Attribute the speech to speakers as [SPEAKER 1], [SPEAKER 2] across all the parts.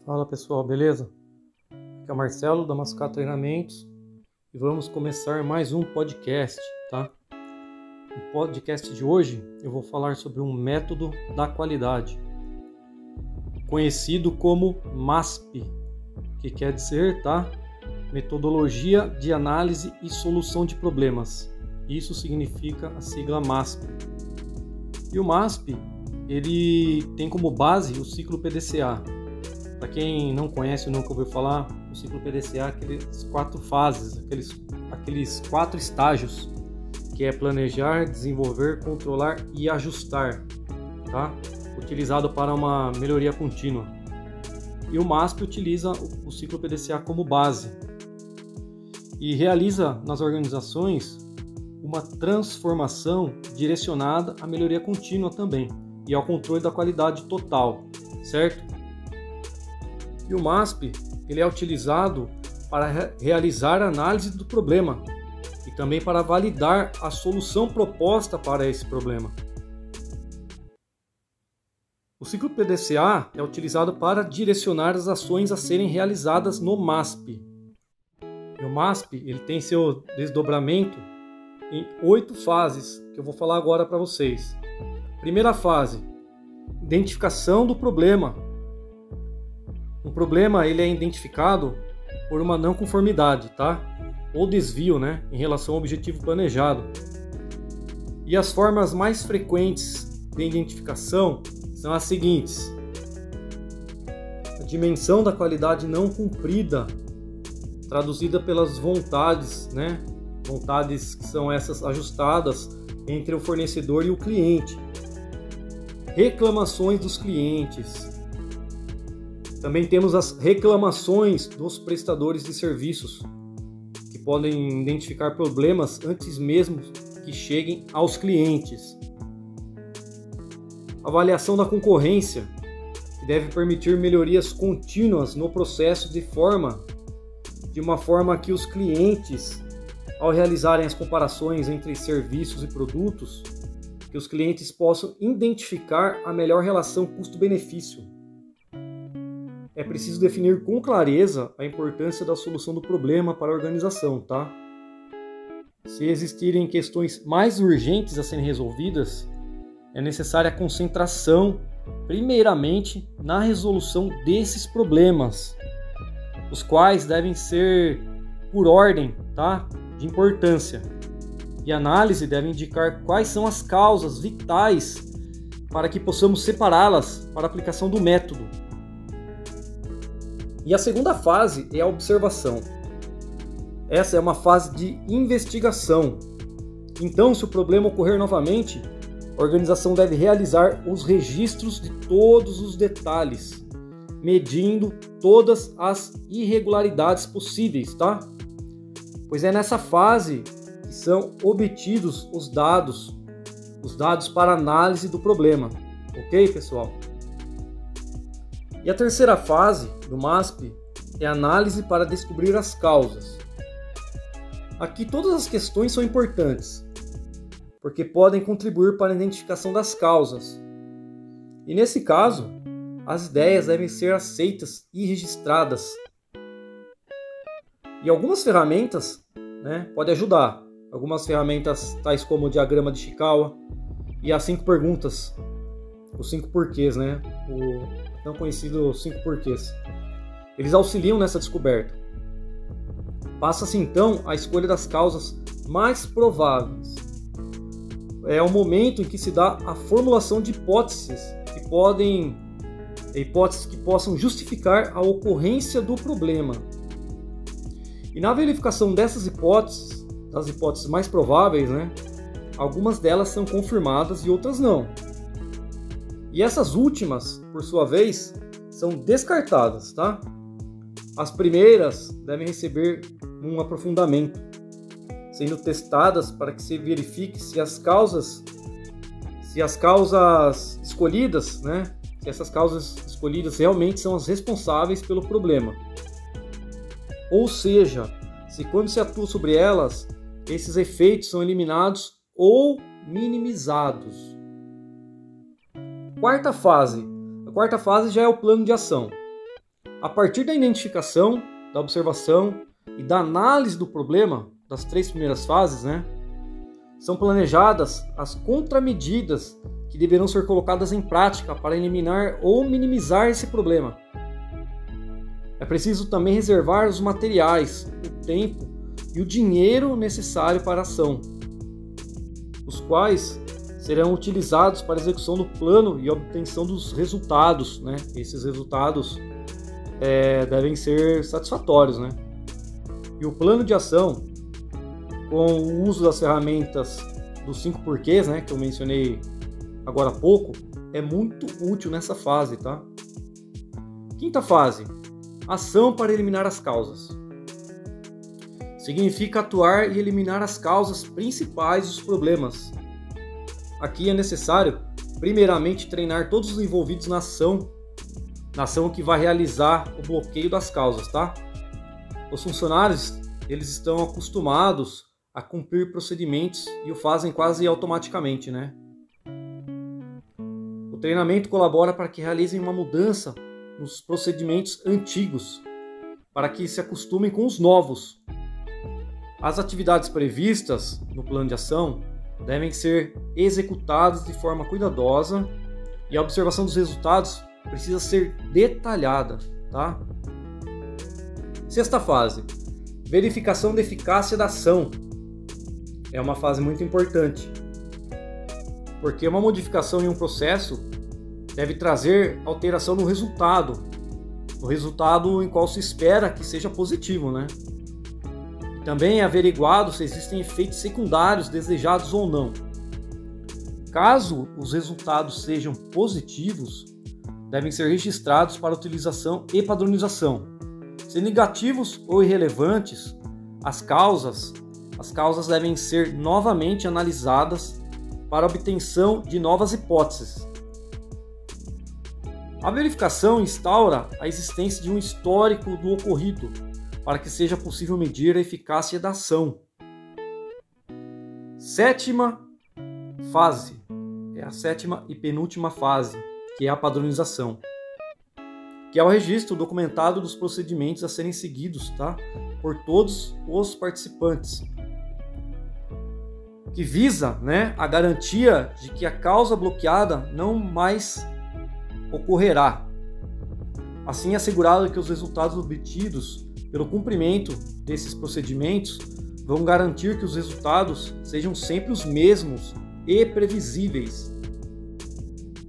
[SPEAKER 1] Fala pessoal, beleza? Aqui é o Marcelo da Mascar Treinamentos e vamos começar mais um podcast, tá? No podcast de hoje eu vou falar sobre um método da qualidade, conhecido como MASP, que quer dizer, tá? Metodologia de Análise e Solução de Problemas. Isso significa a sigla MASP. E o MASP, ele tem como base o ciclo PDCA. Para quem não conhece ou nunca ouviu falar, o ciclo PDCA é aqueles 4 fases, aqueles 4 estágios, que é planejar, desenvolver, controlar e ajustar, tá? Utilizado para uma melhoria contínua. E o MASP utiliza o ciclo PDCA como base e realiza nas organizações uma transformação direcionada à melhoria contínua também e ao controle da qualidade total, certo? E o MASP ele é utilizado para realizar a análise do problema e também para validar a solução proposta para esse problema. O ciclo PDCA é utilizado para direcionar as ações a serem realizadas no MASP. E o MASP ele tem seu desdobramento em 8 fases, que eu vou falar agora para vocês. Primeira fase, identificação do problema. Um problema ele é identificado por uma não conformidade, tá? Ou desvio, né, em relação ao objetivo planejado. E as formas mais frequentes de identificação são as seguintes: a dimensão da qualidade não cumprida, traduzida pelas vontades, né? Vontades que são essas ajustadas entre o fornecedor e o cliente. Reclamações dos clientes. Também temos as reclamações dos prestadores de serviços, que podem identificar problemas antes mesmo que cheguem aos clientes. Avaliação da concorrência, que deve permitir melhorias contínuas no processo de uma forma que os clientes, ao realizarem as comparações entre serviços e produtos, que os clientes possam identificar a melhor relação custo-benefício. É preciso definir com clareza a importância da solução do problema para a organização, tá? Se existirem questões mais urgentes a serem resolvidas, é necessária a concentração, primeiramente, na resolução desses problemas, os quais devem ser por ordem, tá? De importância. E a análise deve indicar quais são as causas vitais para que possamos separá-las para a aplicação do método. E a segunda fase é a observação. Essa é uma fase de investigação. Então, se o problema ocorrer novamente, a organização deve realizar os registros de todos os detalhes, medindo todas as irregularidades possíveis, tá? Pois é nessa fase que são obtidos os dados para análise do problema. Ok, pessoal? E a terceira fase do MASP é a análise para descobrir as causas. Aqui todas as questões são importantes, porque podem contribuir para a identificação das causas. E nesse caso, as ideias devem ser aceitas e registradas. E algumas ferramentas, né, podem ajudar. Algumas ferramentas tais como o diagrama de Ishikawa e as 5 perguntas, os 5 porquês, né? O tão conhecido 5 porquês. Eles auxiliam nessa descoberta. Passa-se então a escolha das causas mais prováveis. É o momento em que se dá a formulação de hipóteses que possam justificar a ocorrência do problema. E na verificação dessas hipóteses, das hipóteses mais prováveis, né, algumas delas são confirmadas e outras não. E essas últimas, por sua vez, são descartadas, tá? As primeiras devem receber um aprofundamento, sendo testadas para que se verifique se as causas escolhidas, né? Se essas causas escolhidas realmente são as responsáveis pelo problema. Ou seja, se quando se atua sobre elas, esses efeitos são eliminados ou minimizados. Quarta fase. A quarta fase já é o plano de ação. A partir da identificação, da observação e da análise do problema, das 3 primeiras fases, né, são planejadas as contramedidas que deverão ser colocadas em prática para eliminar ou minimizar esse problema. É preciso também reservar os materiais, o tempo e o dinheiro necessário para a ação, os quais serão utilizados para a execução do plano e obtenção dos resultados, né? Esses resultados devem ser satisfatórios, né? E o plano de ação, com o uso das ferramentas dos 5 porquês, né, que eu mencionei agora há pouco, é muito útil nessa fase, tá? Quinta fase, ação para eliminar as causas. Significa atuar e eliminar as causas principais dos problemas. Aqui é necessário, primeiramente, treinar todos os envolvidos na ação que vai realizar o bloqueio das causas, tá? Os funcionários, eles estão acostumados a cumprir procedimentos e o fazem quase automaticamente, né? O treinamento colabora para que realizem uma mudança nos procedimentos antigos, para que se acostumem com os novos. As atividades previstas no plano de ação devem ser executadas de forma cuidadosa e a observação dos resultados precisa ser detalhada, tá? Sexta fase, verificação da eficácia da ação. É uma fase muito importante, porque uma modificação em um processo deve trazer alteração no resultado em qual se espera que seja positivo, né? Também é averiguado se existem efeitos secundários desejados ou não. Caso os resultados sejam positivos, devem ser registrados para utilização e padronização. Se negativos ou irrelevantes, as causas devem ser novamente analisadas para obtenção de novas hipóteses. A verificação instaura a existência de um histórico do ocorrido, para que seja possível medir a eficácia da ação. Sétima fase, é a 7ª e penúltima fase, que é a padronização, que é o registro documentado dos procedimentos a serem seguidos, tá? Por todos os participantes, que visa, né, a garantia de que a causa bloqueada não mais ocorrerá. Assim é assegurado que os resultados obtidos pelo cumprimento desses procedimentos vão garantir que os resultados sejam sempre os mesmos e previsíveis.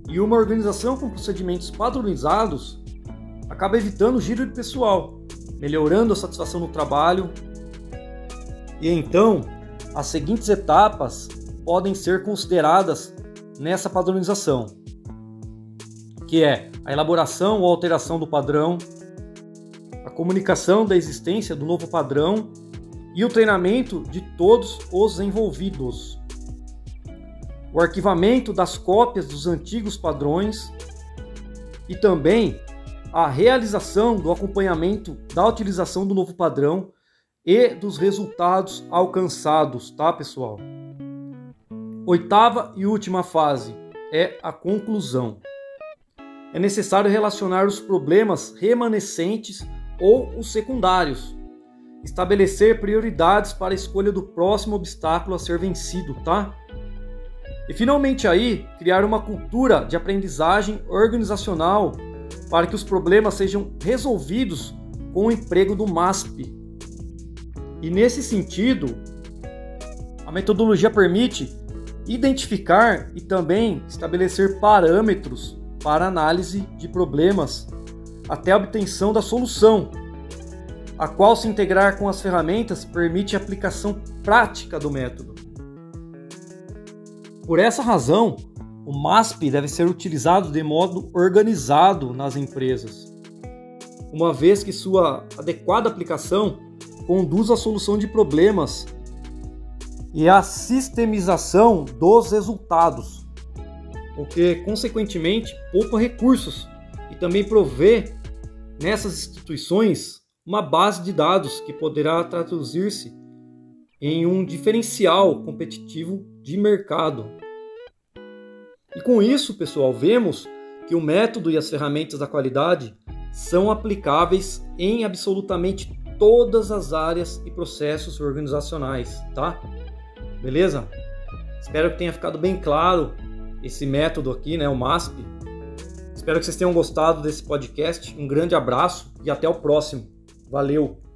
[SPEAKER 1] E uma organização com procedimentos padronizados acaba evitando o giro de pessoal, melhorando a satisfação no trabalho. E então, as seguintes etapas podem ser consideradas nessa padronização, que é a elaboração ou alteração do padrão, a comunicação da existência do novo padrão e o treinamento de todos os envolvidos, o arquivamento das cópias dos antigos padrões e também a realização do acompanhamento da utilização do novo padrão e dos resultados alcançados, tá, pessoal? 8ª e última fase é a conclusão. É necessário relacionar os problemas remanescentes ou os secundários, estabelecer prioridades para a escolha do próximo obstáculo a ser vencido, tá? E finalmente aí, criar uma cultura de aprendizagem organizacional para que os problemas sejam resolvidos com o emprego do MASP. E nesse sentido, a metodologia permite identificar e também estabelecer parâmetros para análise de problemas até a obtenção da solução, a qual, se integrar com as ferramentas, permite a aplicação prática do método. Por essa razão, o MASP deve ser utilizado de modo organizado nas empresas, uma vez que sua adequada aplicação conduz à solução de problemas e à sistemização dos resultados, o que, consequentemente, poupa recursos e também provê nessas instituições uma base de dados que poderá traduzir-se em um diferencial competitivo de mercado. E com isso, pessoal, vemos que o método e as ferramentas da qualidade são aplicáveis em absolutamente todas as áreas e processos organizacionais, tá? Beleza? Espero que tenha ficado bem claro esse método aqui, né, o MASP. Espero que vocês tenham gostado desse podcast. Um grande abraço e até o próximo. Valeu!